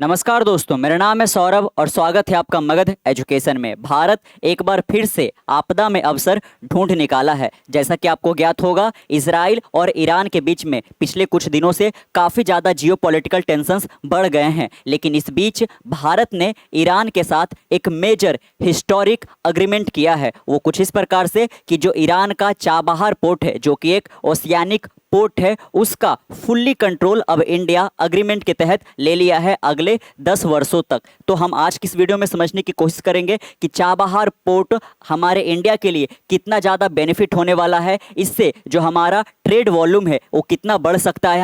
नमस्कार दोस्तों, मेरा नाम है सौरभ और स्वागत है आपका मगध एजुकेशन में। भारत एक बार फिर से आपदा में अवसर ढूंढ निकाला है। जैसा कि आपको ज्ञात होगा, इजराइल और ईरान के बीच में पिछले कुछ दिनों से काफ़ी ज़्यादा जियोपॉलिटिकल टेंशंस बढ़ गए हैं। लेकिन इस बीच भारत ने ईरान के साथ एक मेजर हिस्टोरिक अग्रीमेंट किया है। वो कुछ इस प्रकार से कि जो ईरान का चाबहार पोर्ट है, जो कि एक ओशियानिक पोर्ट है, उसका फुल्ली कंट्रोल अब इंडिया अग्रीमेंट के तहत ले लिया है अगले 10 वर्षों तक। तो हम आज की इस वीडियो में समझने की कोशिश करेंगे कि चाबहार पोर्ट हमारे इंडिया के लिए कितना ज़्यादा बेनिफिट होने वाला है। इससे जो हमारा ट्रेड वॉल्यूम है वो कितना बढ़ सकता है,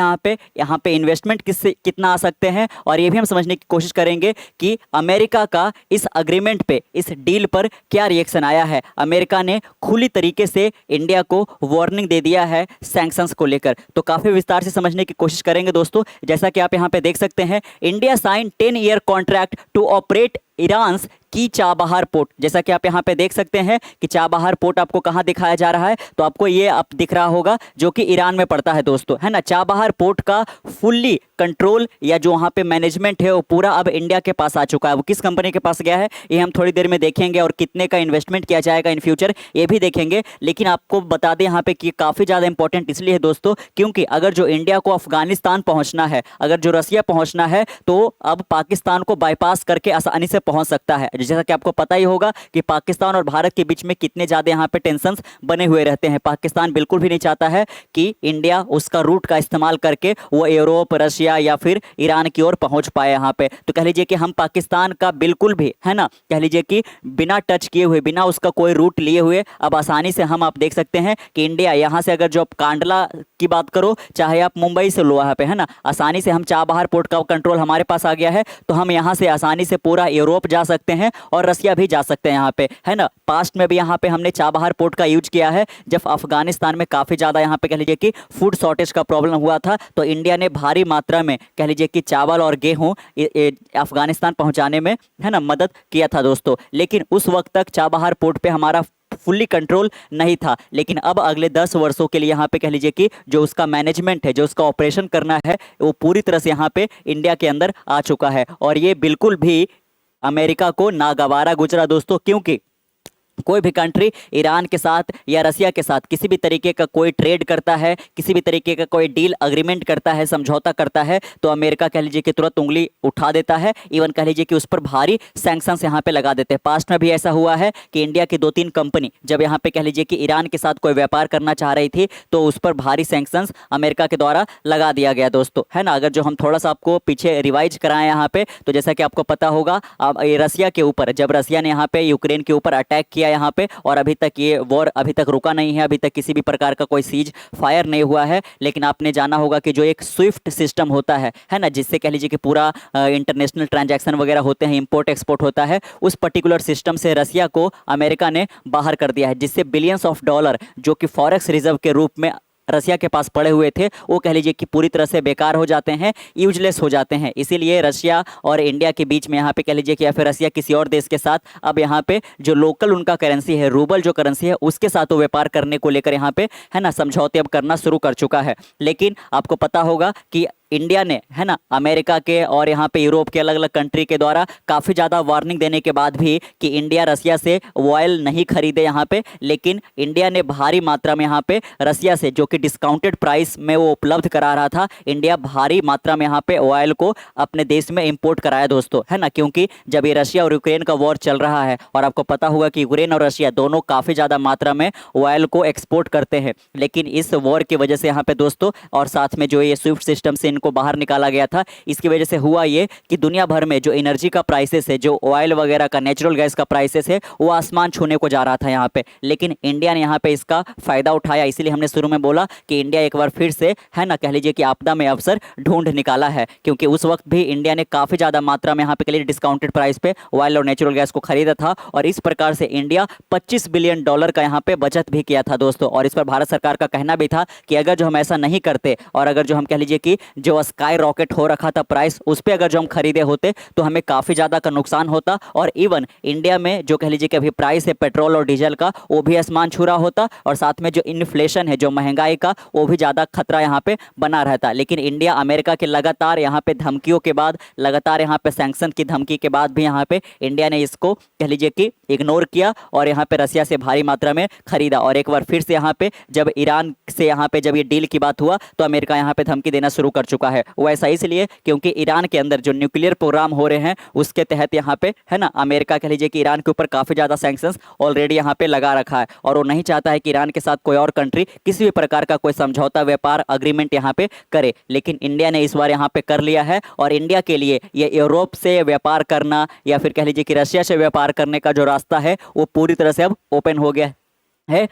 यहाँ पे इन्वेस्टमेंट किससे कितना आ सकते हैं। और ये भी हम समझने की कोशिश करेंगे कि अमेरिका का इस अग्रीमेंट पे, इस डील पर क्या रिएक्शन आया है। अमेरिका ने खुली तरीके से इंडिया को वार्निंग दे दिया है सैंक्शंस को लेकर। तो काफी विस्तार से समझने की कोशिश करेंगे दोस्तों। जैसा कि आप यहाँ पे देख सकते हैं, India sign 10 year contract to operate Iran की चाबहार पोर्ट। जैसा कि आप यहाँ पे देख सकते हैं कि चाबहार पोर्ट आपको कहाँ दिखाया जा रहा है, तो आपको ये अब दिख रहा होगा जो कि ईरान में पड़ता है दोस्तों, है ना। चाबहार पोर्ट का फुल्ली कंट्रोल या जो वहाँ पे मैनेजमेंट है वो पूरा अब इंडिया के पास आ चुका है। वो किस कंपनी के पास गया है ये हम थोड़ी देर में देखेंगे, और कितने का इन्वेस्टमेंट किया जाएगा इन फ्यूचर ये भी देखेंगे। लेकिन आपको बता दें यहाँ पे कि काफ़ी ज़्यादा इंपॉर्टेंट इसलिए है दोस्तों, क्योंकि अगर जो इंडिया को अफगानिस्तान पहुँचना है, अगर जो रसिया पहुँचना है, तो अब पाकिस्तान को बाईपास करके आसानी से पहुँच सकता है। जैसा कि आपको पता ही होगा कि पाकिस्तान और भारत के बीच में कितने ज़्यादा यहाँ पे टेंशंस बने हुए रहते हैं। पाकिस्तान बिल्कुल भी नहीं चाहता है कि इंडिया उसका रूट का इस्तेमाल करके वो यूरोप, रशिया या फिर ईरान की ओर पहुंच पाए यहाँ पे। तो कह लीजिए कि हम पाकिस्तान का बिल्कुल भी, है ना, कह लीजिए कि बिना टच किए हुए, बिना उसका कोई रूट लिए हुए अब आसानी से हम, आप देख सकते हैं कि इंडिया यहाँ से, अगर जो आप कांडला की बात करो, चाहे आप मुंबई से लो यहाँ पे, है ना, आसानी से हम चाबहार पोर्ट का कंट्रोल हमारे पास आ गया है। तो हम यहाँ से आसानी से पूरा यूरोप जा सकते हैं और रसिया भी जा सकते हैं यहाँ पे, है ना। पास्ट में भी यहाँ पे हमने चाबहार पोर्ट का यूज किया है जब अफगानिस्तान में काफ़ी ज़्यादा यहाँ पे कह लीजिए कि फूड शॉर्टेज का प्रॉब्लम हुआ था। तो इंडिया ने भारी मात्रा में कह लीजिए कि चावल और गेहूँ अफगानिस्तान पहुँचाने में, है ना, मदद किया था दोस्तों। लेकिन उस वक्त तक चाबहार पोर्ट पे हमारा फुल्ली कंट्रोल नहीं था। लेकिन अब अगले 10 वर्षों के लिए यहाँ पे कह लीजिए कि जो उसका मैनेजमेंट है, जो उसका ऑपरेशन करना है, वो पूरी तरह से यहाँ पे इंडिया के अंदर आ चुका है। और ये बिल्कुल भी अमेरिका को नागवारा गुजरा दोस्तों, क्योंकि कोई भी कंट्री ईरान के साथ या रसिया के साथ किसी भी तरीके का कोई ट्रेड करता है, किसी भी तरीके का कोई डील अग्रीमेंट करता है, समझौता करता है, तो अमेरिका कह लीजिए कि तुरंत उंगली उठा देता है। इवन कह लीजिए कि उस पर भारी सैंक्शंस यहाँ पे लगा देते हैं। पास्ट में भी ऐसा हुआ है कि इंडिया की 2-3 कंपनी जब यहाँ पे कह लीजिए कि ईरान के साथ कोई व्यापार करना चाह रही थी, तो उस पर भारी सैंक्शंस अमेरिका के द्वारा लगा दिया गया दोस्तों, है ना। अगर जो हम थोड़ा सा आपको पीछे रिवाइज कराएं यहाँ पे, तो जैसा कि आपको पता होगा, अब रसिया के ऊपर, जब रसिया ने यहाँ पे यूक्रेन के ऊपर अटैक किया यहाँ पे, और अभी तक ये वॉर अभी तक रुका नहीं है, अभी तक किसी भी प्रकार का कोई सीज फायर नहीं हुआ है। लेकिन आपने जाना होगा कि जो एक स्विफ्ट सिस्टम होता है ना, जिससे कह लीजिए कि पूरा इंटरनेशनल ट्रांजैक्शन वगैरह होते हैं, इंपोर्ट एक्सपोर्ट होता है, उस पर्टिकुलर सिस्टम से रसिया को अमेरिका ने बाहर कर दिया है, जिससे बिलियंस ऑफ डॉलर जो कि फॉरेक्स रिजर्व के रूप में रसिया के पास पड़े हुए थे, वो कह लीजिए कि पूरी तरह से बेकार हो जाते हैं, यूजलेस हो जाते हैं। इसीलिए रशिया और इंडिया के बीच में यहाँ पे कह लीजिए कि, या फिर रसिया किसी और देश के साथ अब यहाँ पे जो लोकल उनका करेंसी है, रूबल जो करेंसी है, उसके साथ वो व्यापार करने को लेकर यहाँ पे, है ना, समझौते अब करना शुरू कर चुका है। लेकिन आपको पता होगा कि इंडिया ने, है ना, अमेरिका के और यहाँ पे यूरोप के अलग अलग कंट्री के द्वारा काफ़ी ज़्यादा वार्निंग देने के बाद भी कि इंडिया रसिया से ऑयल नहीं खरीदे यहाँ पे, लेकिन इंडिया ने भारी मात्रा में यहाँ पे रसिया से, जो कि डिस्काउंटेड प्राइस में वो उपलब्ध करा रहा था, इंडिया भारी मात्रा में यहाँ पे ऑयल को अपने देश में इंपोर्ट कराया दोस्तों, है ना। क्योंकि जब ये रशिया और यूक्रेन का वॉर चल रहा है, और आपको पता होगा कि यूक्रेन और रशिया दोनों काफ़ी ज़्यादा मात्रा में ऑयल को एक्सपोर्ट करते हैं। लेकिन इस वॉर की वजह से यहाँ पे दोस्तों, और साथ में जो ये स्विफ्ट सिस्टम से को बाहर निकाला गया था, इसकी वजह से हुआ ये कि दुनिया भर में जो एनर्जी का प्राइसेस है, जो ऑयल वगैरह का, नेचुरल गैस का प्राइसेस है, वो आसमान छूने को जा रहा था यहाँ पे। लेकिन इंडिया ने यहाँ पे इसका फायदा उठाया। इसीलिए हमने शुरू में बोला कि इंडिया एक बार फिर से, है ना, कह लीजिए कि आपदा में अवसर ढूंढ निकाला है, क्योंकि उस वक्त भी इंडिया ने काफी ज्यादा मात्रा में यहाँ पे के लिए डिस्काउंटेड प्राइस पे ऑयल और नेचुरल गैस को खरीदा था। और इस प्रकार से इंडिया 25 बिलियन डॉलर का यहाँ पे बचत भी किया था दोस्तों। और इस पर भारत सरकार का कहना भी था कि अगर जो हम ऐसा नहीं करते, और अगर जो हम कह लीजिए कि जो स्काई रॉकेट हो रखा था प्राइस, उस पर अगर जो हम खरीदे होते तो हमें काफ़ी ज़्यादा का नुकसान होता, और इवन इंडिया में जो कह लीजिए कि अभी प्राइस है पेट्रोल और डीजल का, वो भी आसमान छू रहा होता, और साथ में जो इन्फ्लेशन है, जो महंगाई का, वो भी ज़्यादा खतरा यहाँ पे बना रहता। लेकिन इंडिया अमेरिका के लगातार यहाँ पे धमकियों के बाद, लगातार यहाँ पे सैंक्शन की धमकी के बाद भी यहाँ पे इंडिया ने इसको कह लीजिए कि इग्नोर किया और यहाँ पे रसिया से भारी मात्रा में खरीदा। और एक बार फिर से यहाँ पे जब ईरान से यहाँ पे जब ये डील की बात हुआ तो अमेरिका यहाँ पे धमकी देना शुरू कर चुका है। वो ऐसा इसलिए क्योंकि ईरान के अंदर जो न्यूक्लियर प्रोग्राम हो रहे हैं उसके तहत यहाँ पे है ना, अमेरिका कह लीजिए कि ईरान के ऊपर काफ़ी ज़्यादा सैंक्शंस ऑलरेडी यहाँ पे लगा रखा है, और वो नहीं चाहता है कि ईरान के साथ कोई और कंट्री किसी भी प्रकार का कोई समझौता व्यापार अग्रीमेंट यहाँ पे करे। लेकिन इंडिया ने इस बार यहाँ पे कर लिया है, और इंडिया के लिए ये यूरोप से व्यापार करना या फिर कह लीजिए कि रशिया से व्यापार करने का जो रास्ता है वो पूरी तरह से अब ओपन हो गया है।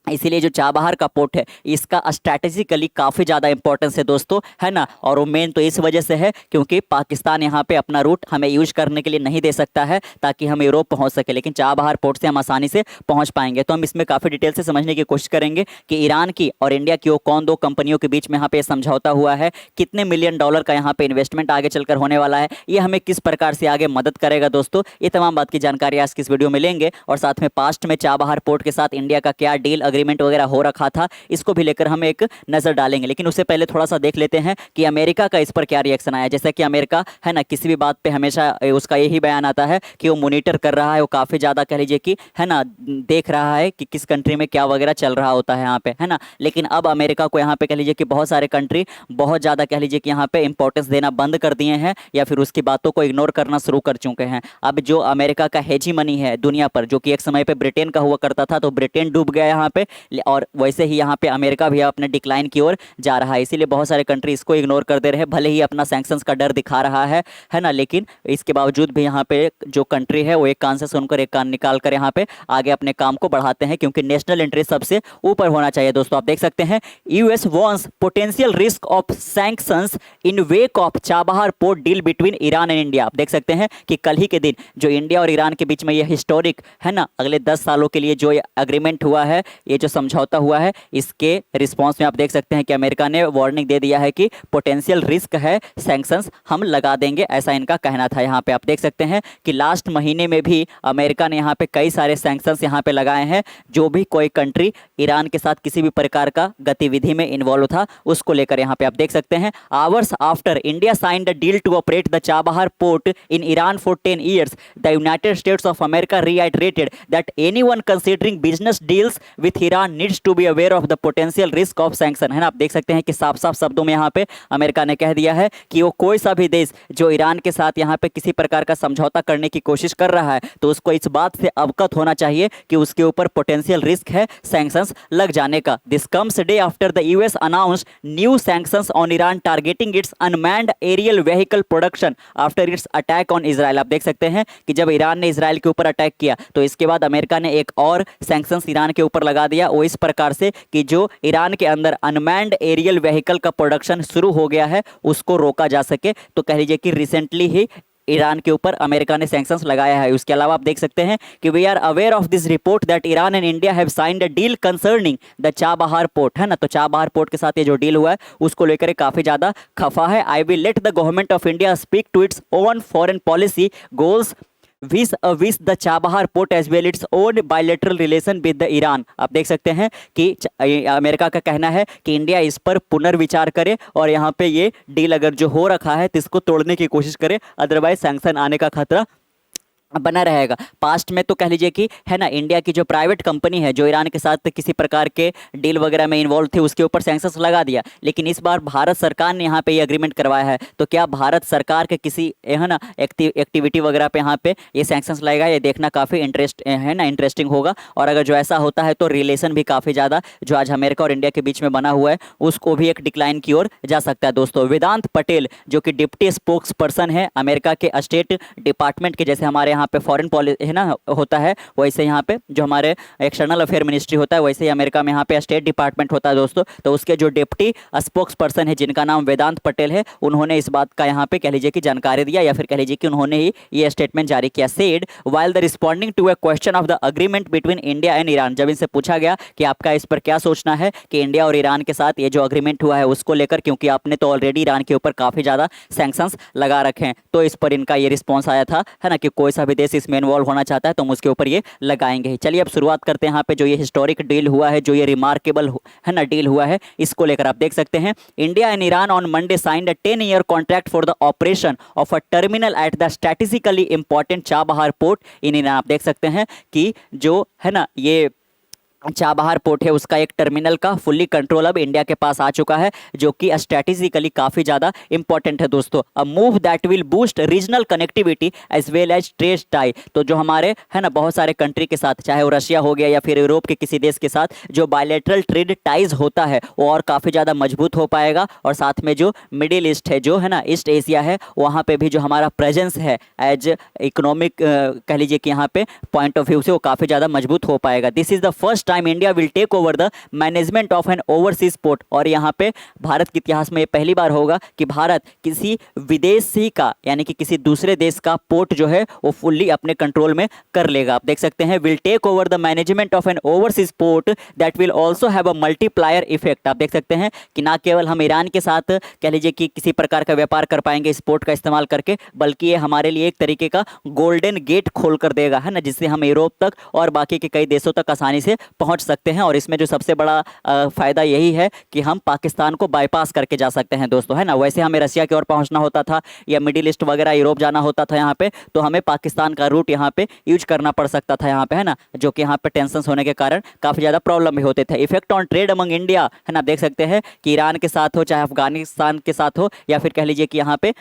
इसीलिए जो चाबहार का पोर्ट है इसका स्ट्रैटेजिकली काफ़ी ज़्यादा इंपॉर्टेंस है दोस्तों, है ना। और वो मेन तो इस वजह से है क्योंकि पाकिस्तान यहाँ पे अपना रूट हमें यूज करने के लिए नहीं दे सकता है ताकि हम यूरोप पहुँच सके, लेकिन चाबहार पोर्ट से हम आसानी से पहुँच पाएंगे। तो हम इसमें काफ़ी डिटेल से समझने की कोशिश करेंगे कि ईरान की और इंडिया की वो कौन दो कंपनियों के बीच में यहाँ पे समझौता हुआ है, कितने मिलियन डॉलर का यहाँ पे इन्वेस्टमेंट आगे चलकर होने वाला है, ये हमें किस प्रकार से आगे मदद करेगा दोस्तों। ये तमाम बात की जानकारी आज की इस वीडियो में लेंगे, और साथ में पास्ट में चाबहार पोर्ट के साथ इंडिया का क्या डील अग्रीमेंट वगैरह हो रखा था, इसको भी लेकर हम एक नजर डालेंगे। लेकिन उससे पहले थोड़ा सा देख लेते हैं कि अमेरिका का इस पर क्या रिएक्शन आया। जैसा कि अमेरिका है ना, किसी भी बात पे हमेशा उसका यही बयान आता है कि वो मॉनिटर कर रहा है, वो काफ़ी ज़्यादा कह लीजिए कि है ना देख रहा है कि किस कंट्री में क्या वगैरह चल रहा होता है यहाँ पे, है ना। लेकिन अब अमेरिका को यहाँ पे कह लीजिए कि बहुत सारे कंट्री बहुत ज़्यादा कह लीजिए कि यहाँ पे इंपॉर्टेंस देना बंद कर दिए हैं, या फिर उसकी बातों को इग्नोर करना शुरू कर चुके हैं। अब जो अमेरिका का हेजीमनी है दुनिया पर, जो कि एक समय पे ब्रिटेन का हुआ करता था, तो ब्रिटेन डूब गया यहाँ पे, और वैसे ही यहाँ पे अमेरिका भी अपने डिक्लाइन की ओर जा रहा है। इसीलिए बहुत सारे कंट्री इसको इग्नोर कर दे रहे हैं, भले ही अपना सैंक्शंस का डर दिखा रहा है ना, लेकिन इसके बावजूद भी यहाँ पे जो कंट्री है वो एक कान से सुनकर एक कान निकाल कर यहाँ पे आगे अपने काम को बढ़ाते हैं, क्योंकि नेशनल इंटरेस्ट सबसे ऊपर होना चाहिए। दोस्तों आप देख सकते हैं, US warns potential risk of sanctions in wake of Chabahar port deal between Iran and India. आप देख सकते हैं कि कल ही के दिन जो इंडिया और ईरान के बीच में ये हिस्टोरिक है ना, अगले 10 सालों के लिए जो ये अग्रीमेंट हुआ है, ये जो समझौता हुआ है, इसके रिस्पांस में आप देख सकते हैं कि अमेरिका ने वार्निंग दे दिया है कि पोटेंशियल रिस्क है, सैंक्शंस हम लगा देंगे, ऐसा इनका कहना था। यहाँ पे आप देख सकते हैं कि लास्ट महीने में भी अमेरिका ने यहाँ पे कई सारे सैंक्शंस यहाँ पे लगाए हैं, जो भी कोई कंट्री ईरान के साथ किसी भी प्रकार का गतिविधि में इन्वॉल्व था उसको लेकर। यहाँ पे आप देख सकते हैं, hours after India signed the deal to operate the Chabahar port in Iran for 10 years, the United States of America reiterated that anyone considering business deals with Iran needs to be aware of the potential risk of sanction, है ना। आप देख सकते हैं कि साफ साफ शब्दों में यहाँ पे अमेरिका ने कह दिया है कि वो कोई सा भी देश जो ईरान के साथ यहाँ पे किसी प्रकार का समझौता करने की कोशिश कर रहा है, तो उसको इस बात से अवगत होना चाहिए कि उसके ऊपर पोटेंशियल रिस्क है सैंक्शंस लग जाने का। This comes day after the US announced new sanctions on Iran targeting its unmanned aerial vehicle production after its attack on Israel. आप देख सकते हैं कि जब ईरान ने इजराइल के ऊपर अटैक किया तो इसके बाद अमेरिका ने एक और सैंक्शंस ईरान के ऊपर लगा दिया, वो इस प्रकार से कि जो ईरान के अंदर अनमैन्ड एरियल व्हीकल का प्रोडक्शन शुरू हो गया है उसको रोका जा सके। तो कह लीजिए कि रिसेंटली ही ईरान के ऊपर अमेरिका ने सैंक्शंस लगाया है। उसके अलावा आप देख सकते हैं कि we are aware of this report that Iran and India have signed a deal concerning the Chabahar port, है ना। तो चाबहार पोर्ट के साथ ये जो डील हुआ है उसको लेकर काफ़ी ज़्यादा खफा है। I will let the government of India speak to its own foreign policy goals with the Chabahar port as well its own bilateral relation with the Iran. आप देख सकते हैं कि अमेरिका का कहना है कि इंडिया इस पर पुनर्विचार करे और यहाँ पे ये डील अगर जो हो रखा है तो इसको तोड़ने की कोशिश करे, अदरवाइज सैंक्शन आने का खतरा बना रहेगा। पास्ट में तो कह लीजिए कि है ना, इंडिया की जो प्राइवेट कंपनी है जो ईरान के साथ किसी प्रकार के डील वगैरह में इन्वॉल्व थी उसके ऊपर सैंक्शंस लगा दिया, लेकिन इस बार भारत सरकार ने यहाँ पे ये एग्रीमेंट करवाया है। तो क्या भारत सरकार के किसी है ना एक्टिविटी वगैरह पे यहाँ पे ये सैंक्शंस लगेगा, ये देखना काफ़ी इंटरेस्टिंग होगा। और अगर जो ऐसा होता है तो रिलेशन भी काफ़ी ज़्यादा जो आज अमेरिका और इंडिया के बीच में बना हुआ है उसको भी एक डिक्लाइन की ओर जा सकता है। दोस्तों वेदांत पटेल जो कि डिप्टी स्पोक्स पर्सन है अमेरिका के स्टेट डिपार्टमेंट के, जैसे हमारे यहाँ यहाँ पे फॉरेन पॉलिसी है ना होता है, वैसे यहाँ पे जो हमारे एक्सटर्नल अफेयर मिनिस्ट्री होता है, वैसे ही अमेरिका में यहाँ पे स्टेट डिपार्टमेंट होता है दोस्तों। तो उसके जो डिप्टी स्पोक्स पर्सन है जिनका नाम वेदांत पटेल है, उन्होंने इस बात का यहाँ पे कह लीजिए कि जानकारी दिया, या फिर कह लीजिए कि उन्होंने ही ये स्टेटमेंट जारी किया। Said while the responding to a question of the agreement between India and Iran, जब इनसे पूछा गया कि आपका इस पर क्या सोचना है कि इंडिया और ईरान के साथ ये जो अग्रीमेंट हुआ है उसको लेकर, क्योंकि आपने तो ऑलरेडी ईरान के ऊपर काफ़ी ज़्यादा सैंक्शंस लगा रखे हैं, तो इस पर इनका ये रिस्पॉन्स आया था है ना कि कोई सा भी देश इसमें इन्वॉल्व होना चाहता है तो हम उसके ऊपर ये लगाएंगे ही। चलिए अब शुरुआत करते हैं यहाँ पे जो ये हिस्टोरिक डील हुआ है, जो ये रिमार्केबल है ना डील हुआ है, इसको लेकर आप देख सकते हैं। India and Iran on Monday signed a 10-year contract for the operation of a terminal at the strategically important Chabahar port in Iran. आप देख सकते हैं कि जो है ना ये चाबहार पोर्ट है उसका एक टर्मिनल का फुल्ली कंट्रोल अब इंडिया के पास आ चुका है, जो कि स्ट्रेटेजिकली काफ़ी ज़्यादा इंपॉर्टेंट है दोस्तों। A move that will boost regional connectivity as well as trade tie, तो जो हमारे है ना बहुत सारे कंट्री के साथ, चाहे वो रशिया हो गया या फिर यूरोप के किसी देश के साथ जो बायलैटरल ट्रेड टाइज होता है वो और काफ़ी ज़्यादा मजबूत हो पाएगा। और साथ में जो मिडिल ईस्ट है, जो है ना ईस्ट एशिया है, वहाँ पे भी जो हमारा प्रेजेंस है एज इकोनॉमिक कह लीजिए कि यहाँ पे पॉइंट ऑफ व्यू से वो काफ़ी ज़्यादा मजबूत हो पाएगा। This is the first time India will take over the management of an overseas port, और यहाँ पे भारत के इतिहास में ये पहली बार होगा कि भारत किसी विदेशी का यानी कि किसी दूसरे देश का पोर्ट जो है वो फुल्ली अपने कंट्रोल में कर लेगा। आप देख सकते हैं will take over the management of an overseas port that will also have a multiplier effect. आप देख सकते हैं कि ना केवल हम ईरान के साथ कह लीजिए कि किसी प्रकार का व्यापार कर पाएंगे इस पोर्ट का इस्तेमाल करके, बल्कि ये हमारे लिए एक तरीके का गोल्डन गेट खोल कर देगा है ना, जिससे हम यूरोप तक और बाकी के कई देशों तक आसानी से पहुंच सकते हैं। और इसमें जो सबसे बड़ा फायदा यही है कि हम पाकिस्तान को बाईपास करके जा सकते हैं दोस्तों है ना। वैसे हमें रशिया की ओर पहुंचना होता था या मिडिल ईस्ट वगैरह यूरोप जाना होता था यहाँ पे, तो हमें पाकिस्तान का रूट यहाँ पे यूज करना पड़ सकता था यहाँ पे है ना, जो कि यहाँ पे टेंशन होने के कारण काफ़ी ज़्यादा प्रॉब्लम भी होते थे। Effect on trade among India है ना, देख सकते हैं कि ईरान के साथ हो, चाहे अफगानिस्तान के साथ हो, या फिर कह लीजिए कि यहाँ पे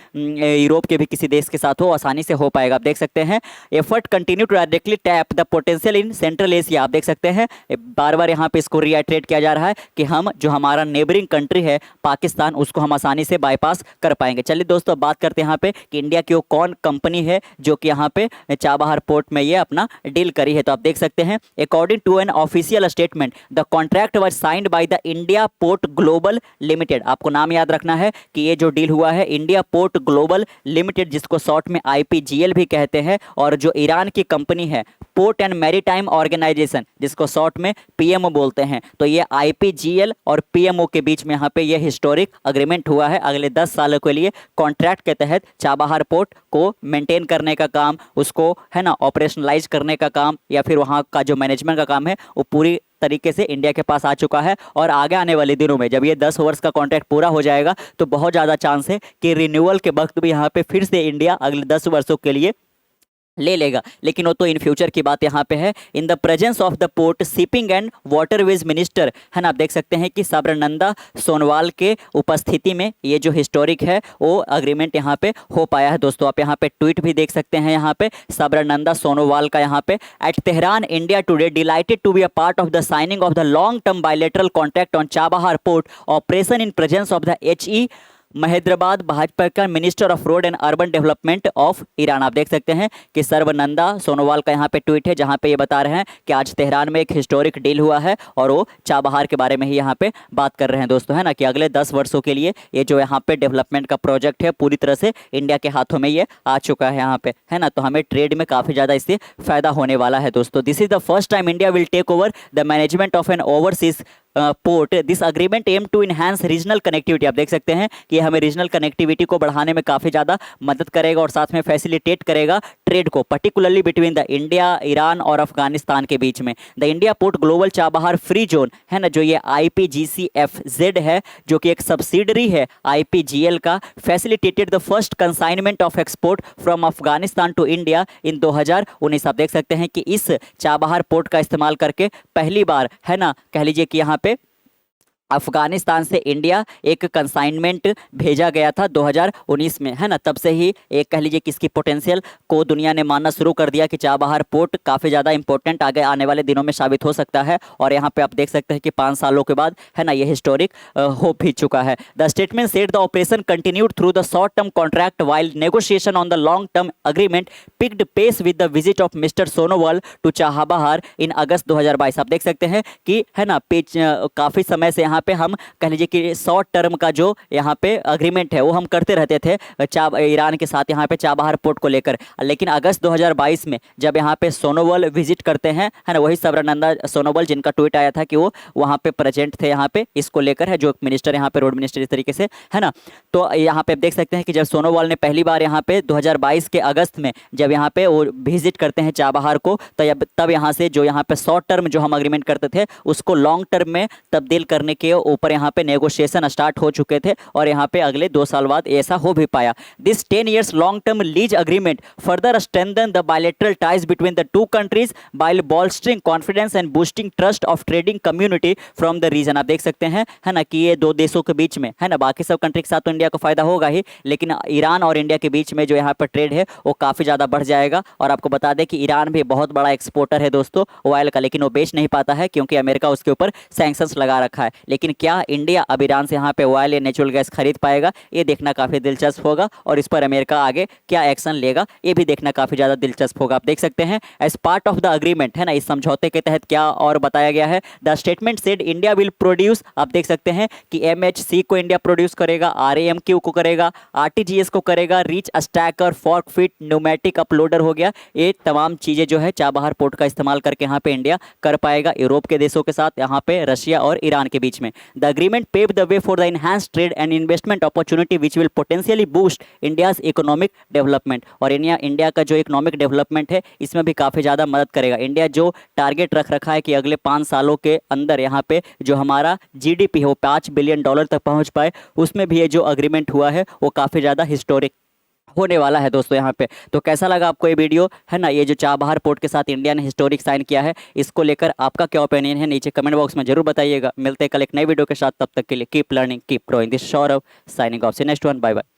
यूरोप के भी किसी देश के साथ हो, आसानी से हो पाएगा। आप देख सकते हैं effort continue to directly tap the potential in central Asia. आप देख सकते हैं बार बार यहाँ पे इसको रिएट्रेट किया जा रहा है कि हम जो हमारा नेबरिंग कंट्री है पाकिस्तान, उसको हम आसानी से बाईपास कर पाएंगे। चलिए दोस्तों बात करते हैं यहाँ पे कि इंडिया की वो कौन कंपनी है जो कि यहाँ पे चाबहार पोर्ट में ये अपना डील करी है। तो आप देख सकते हैं according to an official statement the contract was signed by the India Port Global Limited. आपको नाम याद रखना है कि ये जो डील हुआ है इंडिया पोर्ट ग्लोबल लिमिटेड, जिसको शॉर्ट में IPGL भी कहते हैं, और जो ईरान की कंपनी है पोर्ट एंड मैरीटाइम ऑर्गेनाइजेशन, जिसको शॉर्ट में PMO बोलते हैं, तो ये IPGL और PMO के बीच में यहाँ पे ये हिस्टोरिक अग्रीमेंट हुआ है। अगले 10 सालों के लिए कॉन्ट्रैक्ट के तहत चाबहार पोर्ट को मेंटेन करने का काम, उसको है ना ऑपरेशनलाइज करने का काम, या फिर वहाँ का जो मैनेजमेंट का काम है वो पूरी तरीके से इंडिया के पास आ चुका है। और आगे आने वाले दिनों में जब ये 10 वर्ष का कॉन्ट्रैक्ट पूरा हो जाएगा तो बहुत ज़्यादा चांस है कि रिन्यूअल के वक्त भी यहाँ पे फिर से इंडिया अगले 10 वर्षों के लिए ले लेगा, लेकिन वो तो इन फ्यूचर की बात यहाँ पे है। In the presence of the port shipping and waterways minister है ना, आप देख सकते हैं कि सर्बानंद सोनोवाल के उपस्थिति में ये जो हिस्टोरिक है वो अग्रीमेंट यहाँ पे हो पाया है दोस्तों। आप यहाँ पे ट्वीट भी देख सकते हैं यहाँ पे सर्बानंद सोनोवाल का यहाँ पे at Tehran India Today delighted to be a part of the signing of the long term bilateral contract on Chabahar port operation in presence of the HE महेंद्रबाद भाजपा का minister of road and urban development of Iran. आप देख सकते हैं कि सर्बानंदा सोनोवाल का यहाँ पे ट्वीट है जहाँ पे ये बता रहे हैं कि आज तेहरान में एक हिस्टोरिक डील हुआ है और वो चाबहार के बारे में ही यहाँ पे बात कर रहे हैं दोस्तों है ना, कि अगले 10 वर्षों के लिए ये जो यहाँ पे डेवलपमेंट का प्रोजेक्ट है पूरी तरह से इंडिया के हाथों में ये आ चुका है यहाँ पे है ना। तो हमें ट्रेड में काफ़ी ज़्यादा इससे फायदा होने वाला है दोस्तों। This is the first time India will take over the management of an overseas port. This agreement aim to enhance regional connectivity. आप देख सकते हैं कि हमें रीजनल कनेक्टिविटी को बढ़ाने में काफ़ी ज़्यादा मदद करेगा और साथ में फैसिलिटेट करेगा ट्रेड को, particularly between the India, Iran और अफगानिस्तान के बीच में। The India Port global Chabahar free zone है ना, जो ये IPGCFZ है जो कि एक सब्सिडरी है IPGL का, facilitated the first consignment of export from Afghanistan to India in 2019। आप देख सकते हैं कि इस चाबहार पोर्ट का इस्तेमाल करके पहली बार है ना कह लीजिए कि यहाँ पे अफगानिस्तान से इंडिया एक कंसाइनमेंट भेजा गया था 2019 में, है ना। तब से ही एक कह लीजिए कि इसकी पोटेंशियल को दुनिया ने मानना शुरू कर दिया कि चाबहार पोर्ट काफ़ी ज़्यादा इंपॉर्टेंट आगे आने वाले दिनों में साबित हो सकता है। और यहाँ पे आप देख सकते हैं कि 5 सालों के बाद, है ना, ये हिस्टोरिक हो भी चुका है। The statement said the operation continued through the short term contract while negotiation on the long term agreement picked pace with the visit of mister Sonowal to Chabahar in August 2022। आप देख सकते हैं कि, है ना, काफ़ी समय से यहाँ पे हम कह लीजिए कि शॉर्ट टर्म का जो यहाँ पे अग्रीमेंट है वो हम करते रहते थे ईरान के साथ यहाँ पे चाबहार पोर्ट को लेकर। लेकिन अगस्त 2022 में जब यहाँ पे सोनोवाल विजिट करते हैं, है ना, वही सबरानंदा सोनोवाल जिनका ट्वीट आया था कि वो वहाँ पे प्रेजेंट थे यहाँ पे इसको लेकर, है, जो मिनिस्टर यहाँ पे रोड मिनिस्टर इस तरीके से, है ना। तो यहाँ पे आप देख सकते हैं कि जब सोनोवाल ने पहली बार यहाँ पे 2022 के अगस्त में जब यहाँ पे वो विजिट करते हैं चाबहार को, तो तब यहाँ से जो यहाँ पे शॉर्ट टर्म जो हम अग्रीमेंट करते थे उसको लॉन्ग टर्म में तब्दील करने के ऊपर यहाँ पे नेगोशिएशन स्टार्ट हो चुके थे। और यहाँ पे अगले 2 साल बाद ऐसा हो भी पाया। This 10 years long term lease agreement further strengthen the bilateral ties between the two countries by bolstering confidence and boosting trust of trading community from the region. आप देख सकते हैं, है ना, कि ये 2 देशों के बीच में, है ना, बाकी सब कंट्री के साथ तो इंडिया को फायदा होगा ही, लेकिन ईरान और इंडिया के बीच में जो यहाँ पर ट्रेड है वो काफ़ी ज़्यादा बढ़ जाएगा। और आपको बता दें कि ईरान भी बहुत बड़ा एक्सपोर्टर है दोस्तों ऑयल का, लेकिन वो बेच नहीं पाता है क्योंकि अमेरिका उसके ऊपर सैंक्शंस लगा रखा है। लेकिन क्या इंडिया अब ईरान से यहाँ पे ऑयल या नेचुरल गैस खरीद पाएगा, ये देखना काफ़ी दिलचस्प होगा। और इस पर अमेरिका आगे क्या एक्शन लेगा ये भी देखना काफ़ी ज़्यादा दिलचस्प होगा। आप देख सकते हैं as part of the agreement, है ना, इस समझौते के तहत क्या और बताया गया है। The statement said India will produce, आप देख सकते हैं कि MHC को इंडिया प्रोड्यूस करेगा, RAMQ को करेगा, RTGS को करेगा, rich stacker, fork fit, pneumatic uploader हो गया, ये तमाम चीज़ें जो है चाबहार पोर्ट का इस्तेमाल करके यहाँ पे इंडिया कर पाएगा यूरोप के देशों के साथ, यहाँ पे रशिया और ईरान के बीच में। The agreement pave the way for the enhance trade and investment opportunity which will potentially boost India's economic development. और इंडिया का जो इकोनॉमिक डेवलपमेंट है इसमें भी काफ़ी ज़्यादा मदद करेगा। इंडिया जो टारगेट रख रखा है कि अगले 5 सालों के अंदर यहाँ पे जो हमारा GDP है वो $5 बिलियन तक पहुँच पाए, उसमें भी ये जो अग्रीमेंट हुआ है वो काफ़ी ज़्यादा हिस्टोरिक होने वाला है दोस्तों यहाँ पे। तो कैसा लगा आपको ये वीडियो, है ना, ये जो चाबहार पोर्ट के साथ इंडिया ने हिस्टोरिक साइन किया है, इसको लेकर आपका क्या ओपिनियन है नीचे कमेंट बॉक्स में जरूर बताइएगा। मिलते हैं कल एक नई वीडियो के साथ, तब तक के लिए keep learning keep growing. This Saurabh signing off. See next one, bye bye.